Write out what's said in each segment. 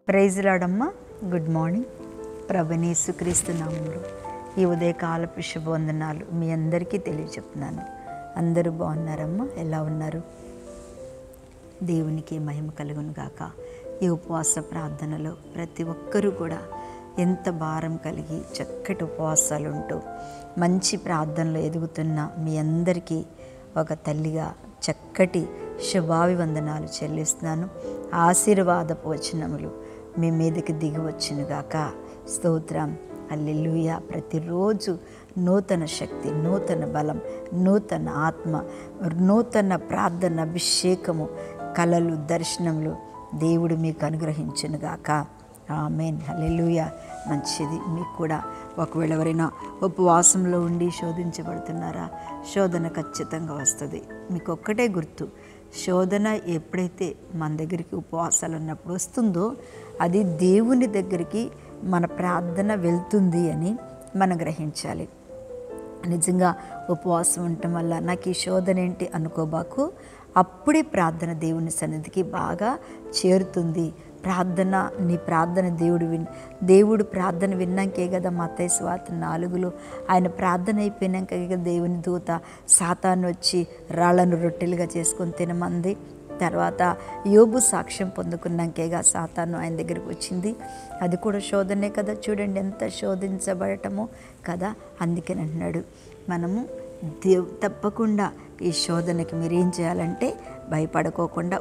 Praise లాడమ్మా. Good morning. ప్రభువైన యేసుక్రీస్తు నామములో ఈ ఉదయకాలపు శుభవందనాలు మీ అందరికీ తెలియజెప్తున్నాను. అందరూ బాగున్నారమ్మా? ఎలా ఉన్నారు? దేవునికి మహిమ కలుగును గాక. ఈ ఉపవాస ప్రార్థనలో ప్రతి ఒక్కరూ కూడా ఎంత భారం కలిగి చక్కటి ఉపవాసాలు ఉంటూ మంచి ప్రార్థనలో ఎదుగుతున్న మీ అందరికీ ఒక తల్లిగా చక్కటి శుభాభివందనాలు చెల్లిస్తున్నాను. ఆశీర్వాదపు వచనములు మీ మీదకి దిగి వచ్చినగాక. స్తోత్రం. హల్లెలూయా. ప్రతిరోజు నూతన శక్తి, నూతన బలం, నూతన ఆత్మ, నూతన ప్రార్థన, అభిషేకము, కలలు, దర్శనములు దేవుడు మీకు అనుగ్రహించునుగాక. ఆమేన్. హల్లెలూయా. మంచిది. మీకు కూడా ఒకవేళ ఎవరైనా ఉపవాసంలో ఉండి శోధించబడుతున్నారా? శోధన ఖచ్చితంగా వస్తుంది. మీకు ఒక్కటే గుర్తు, శోధన ఎప్పుడైతే మన దగ్గరికి ఉపవాసాలు ఉన్నప్పుడు వస్తుందో అది దేవుని దగ్గరికి మన ప్రార్థన వెళ్తుంది అని మనం గ్రహించాలి. నిజంగా ఉపవాసం ఉండటం వల్ల నాకు ఈ శోధన ఏంటి అనుకోబాకు. అప్పుడే ప్రార్థన దేవుని సన్నిధికి బాగా చేరుతుంది. ప్రార్థన, నీ ప్రార్థన దేవుడు ప్రార్థన విన్నాకే కదా మత్తయి సువార్త 4లో ఆయన ప్రార్థన అయిపోయినాక కదా దేవుని దూత సాతాను వచ్చి రాళ్లను రొట్టెలుగా చేసుకొని తినమంది. తర్వాత యోబు సాక్ష్యం పొందుకున్నాకేగా సాతాను ఆయన దగ్గరికి వచ్చింది. అది కూడా శోధనే కదా. చూడండి ఎంత శోధించబడటమో కదా. అందుకని అంటున్నాడు మనము తప్పకుండా ఈ శోధనకి మీరేం చేయాలంటే భయపడుకోకుండా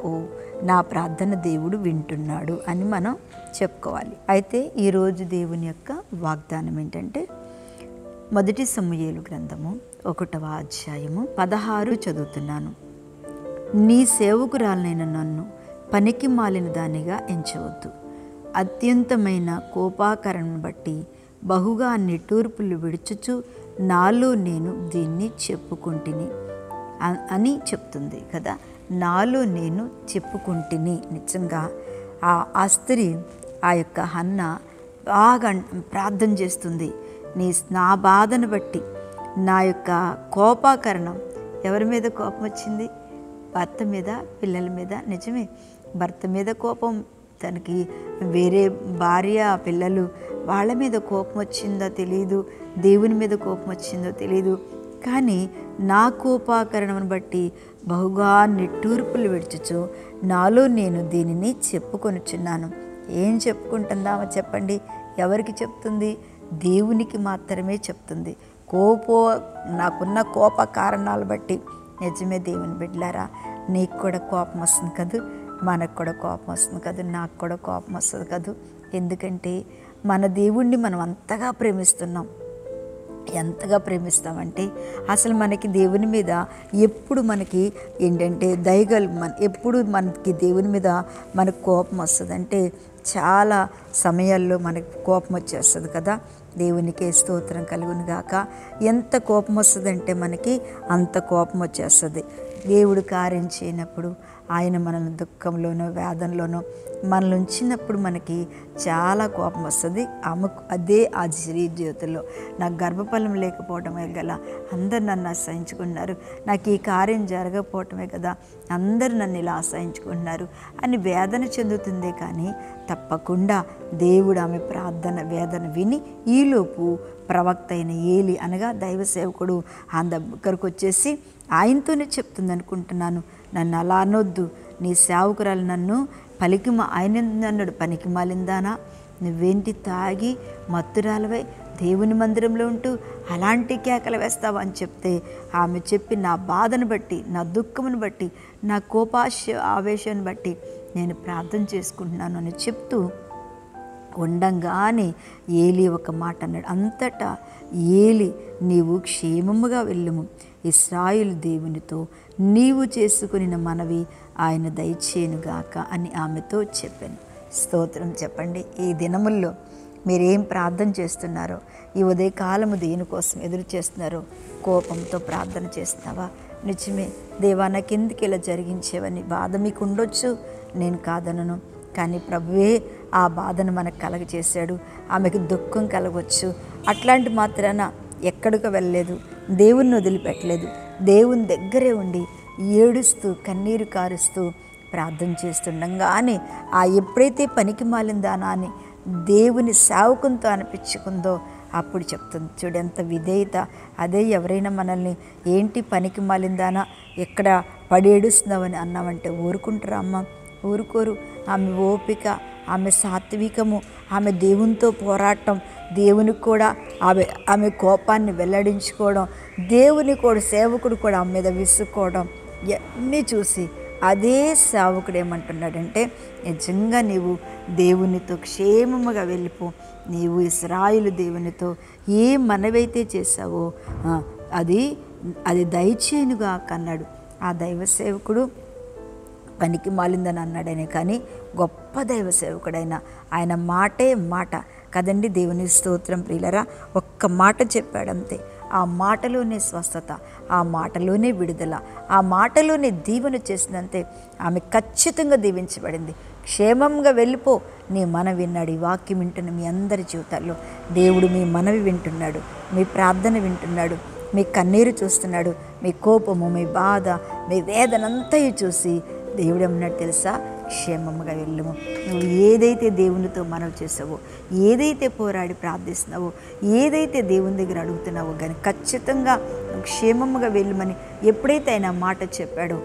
నా ప్రార్థన దేవుడు వింటున్నాడు అని మనం చెప్పుకోవాలి. అయితే ఈరోజు దేవుని యొక్క వాగ్దానం ఏంటంటే మొదటి సమూయేలు గ్రంథము 1వ అధ్యాయము 16 చదువుతున్నాను. నీ సేవకురాలనైన నన్ను పనికి మాలిన దానిగా ఎంచవద్దు. అత్యంతమైన కోపాకరణను బట్టి బహుగా నిట్టూర్పులు విడుచుచు నాలో నేను దీన్ని చెప్పుకుంటుని అని చెప్తుంది కదా. నాలో నేను చెప్పుకుంటుని. నిజంగా ఆ స్త్రీ, ఆ యొక్క హన్న బాగా ప్రార్థన చేస్తుంది. నా బాధను బట్టి, నా యొక్క కోపాకరణం, ఎవరి మీద కోపం వచ్చింది? భర్త మీద, పిల్లల మీద. నిజమే, భర్త మీద కోపం, తనకి వేరే భార్య, పిల్లలు, వాళ్ళ మీద కోపం వచ్చిందో తెలియదు, దేవుని మీద కోపం వచ్చిందో తెలియదు. కానీ నా కోపాకరణను బట్టి బహుగా నిట్టూర్పులు విడుచుచు నాలో నేను దీనిని చెప్పుకొనుచున్నాను. ఏం చెప్పుకుంటుందామో చెప్పండి? ఎవరికి చెప్తుంది? దేవునికి మాత్రమే చెప్తుంది. నాకున్న కోప కారణాలు బట్టి. నిజమే దేవుని బిడ్డలారా, నీకు కూడా కోపం వస్తుంది కదా, మనకు కూడా కోపం వస్తుంది కదా, నాకు కూడా కోపం వస్తుంది కదా. ఎందుకంటే మన దేవుణ్ణి మనం అంతగా ప్రేమిస్తున్నాం. ఎంతగా ప్రేమిస్తామంటే అసలు మనకి దేవుని మీద ఎప్పుడు మనకి ఏంటంటే ఎప్పుడు మనకి దేవుని మీద మనకు కోపం వస్తుంది అంటే చాలా సమయాల్లో మనకి కోపం వచ్చేస్తుంది కదా. దేవునికే స్తోత్రం కలుగును గాక. ఎంత కోపం వస్తుందంటే మనకి అంత కోపం వచ్చేస్తుంది. దేవుడు కార్యం చేయనప్పుడు, ఆయన మనల్ని దుఃఖంలోనో వేదనలోనో మనల్ని ఉంచినప్పుడు మనకి చాలా కోపం వస్తుంది. అదే ఆ స్త్రీ జీవితంలో నాకు గర్భఫలం లేకపోవటమే గల అందరు నన్ను అసహించుకున్నారు, నాకు ఈ కార్యం జరగకపోవటమే కదా అందరూ నన్ను ఇలా అసహించుకుంటున్నారు అని వేదన చెందుతుందే. కానీ తప్పకుండా దేవుడు ఆమె ప్రార్థన వేదన విని ఈలోపు ప్రవక్త అయిన ఏలి అనగా దైవ సేవకుడు ఆయన దగ్గరకు వచ్చేసి ఆయనతోనే చెప్తుంది అనుకుంటున్నాను, నన్ను అలా అనొద్దు, నీ సేవకురాలు నన్ను ఆయన అన్నాడు, పనికి మాలిందానా, నువ్వేంటి తాగి మత్తురాలవై దేవుని మందిరంలో ఉంటూ అలాంటి కేకలు వేస్తావా అని చెప్తే ఆమె చెప్పి నా బాధను బట్టి, నా దుఃఖమును బట్టి, నా ఆవేశాన్ని బట్టి నేను ప్రార్థన చేసుకుంటున్నాను అని చెప్తూ ఉండంగానే ఏలి ఒక మాట అన్నాడు. అంతటా ఏలి, నీవు క్షేమముగా వెళ్ళుము, ఇశ్రాయేలు దేవునితో నీవు చేసుకుని మనవి ఆయన దయచేయునుగాక అని ఆమెతో చెప్పాను. స్తోత్రం. చెప్పండి, ఈ దినముల్లో మీరేం ప్రార్థన చేస్తున్నారో, ఈ ఉదయకాలము దేనికోసం ఎదురు చేస్తున్నారో? కోపంతో ప్రార్థన చేస్తున్నావా? నిజమే, దేవా నాకెందుకు ఇలా జరిగించేవని బాధ మీకు ఉండొచ్చు, నేను కాదనను. కానీ ప్రభువే ఆ బాధను మనకు కలగచేశాడు. ఆమెకు దుఃఖం కలగవచ్చు. అట్లాంటి మాత్రాన ఎక్కడికి వెళ్ళలేదు, దేవుణ్ణి వదిలిపెట్టలేదు. దేవుని దగ్గరే ఉండి ఏడుస్తూ కన్నీరు కారుస్తూ ప్రార్థన చేస్తుండగానే ఎప్పుడైతే పనికి మాలిందానా అని దేవుని సేవకునితో అనిపించుకుందో అప్పుడు చెప్తుంది. చూడు ఎంత విధేయత. అదే ఎవరైనా మనల్ని ఏంటి పనికి మాలిందానా, ఎక్కడ పడేడుస్తున్నావని అన్నామంటే ఊరుకుంటారా అమ్మ? ఊరుకోరు. ఆమె ఓపిక, ఆమె సాత్వికము, ఆమె దేవునితో పోరాటం, దేవునికి కూడా ఆమె కోపాన్ని వెల్లడించుకోవడం, దేవుని కూడా సేవకుడు కూడా ఆమె మీద విసుక్కోవడం ఇవన్నీ చూసి అదే సేవకుడు ఏమంటున్నాడంటే, నిజంగా నీవు దేవునితో క్షేమముగా వెళ్ళిపో, నీవు ఇశ్రాయేలు దేవునితో ఏ మనవైతే చేశావో అది దయచేయునుగా అన్నాడు. ఆ దైవ సేవకుడు పనికి మాలిందని అన్నాడనే కానీ గొప్ప దైవ సేవకుడైన ఆయన మాటే మాట కదండి. దేవుని స్తోత్రం ప్రియులరా. ఒక్క మాట చెప్పాడంతే. ఆ మాటలోనే స్వస్థత, ఆ మాటలోనే విడుదల, ఆ మాటలోనే దీవెన చేసినంతే ఆమె ఖచ్చితంగా దీవించబడింది. క్షేమంగా వెళ్ళిపో, నీ మనవి విన్నాడు. ఈ వాక్యం వింటున్న మీ అందరి జీవితాల్లో దేవుడు మీ మనవి వింటున్నాడు, మీ ప్రార్థన వింటున్నాడు, మీ కన్నీరు చూస్తున్నాడు, మీ కోపము, మీ బాధ, మీ వేదనంతా చూసి దేవుడు ఏమన్నాడు తెలుసా? క్షేమంగా వెళ్ళము. నువ్వు ఏదైతే దేవునితో మనవి చేసావో, ఏదైతే పోరాడి ప్రార్థిస్తున్నావో, ఏదైతే దేవుని దగ్గర అడుగుతున్నావో కానీ ఖచ్చితంగా నువ్వు క్షేమంగా వెళ్ళమని ఎప్పుడైతే ఆయన మాట చెప్పాడో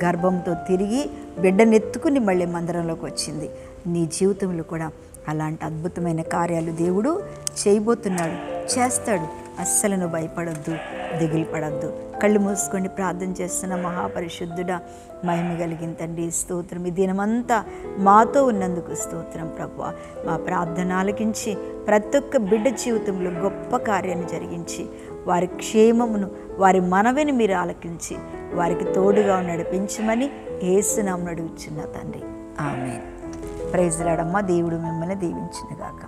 గర్భంతో తిరిగి బిడ్డనెత్తుకుని మళ్ళీ మందిరంలోకి వచ్చింది. నీ జీవితంలో కూడా అలాంటి అద్భుతమైన కార్యాలు దేవుడు చేయబోతున్నాడు, చేస్తాడు. అస్సలు నువ్వు భయపడొద్దు, దిగులు పడొద్దు. కళ్ళు మూసుకొని ప్రార్థన చేస్తున్న మహాపరిశుద్ధుడా, మహిమ కలిగిన తండ్రి స్తోత్రం. ఈ దినమంతా మాతో ఉన్నందుకు స్తోత్రం ప్రభువా. మా ప్రార్థన ఆలకించి ప్రతి ఒక్క బిడ్డ జీవితంలో గొప్ప కార్యాన్ని జరిగించి వారి క్షేమమును, వారి మనవిని మీరు ఆలకించి వారికి తోడుగా నడిపించమని యేసు నామమున అడుగుచున్నా తండ్రి. ఆమేన్. Praise lord. దేవుడు మిమ్మల్ని దీవించునుగాక.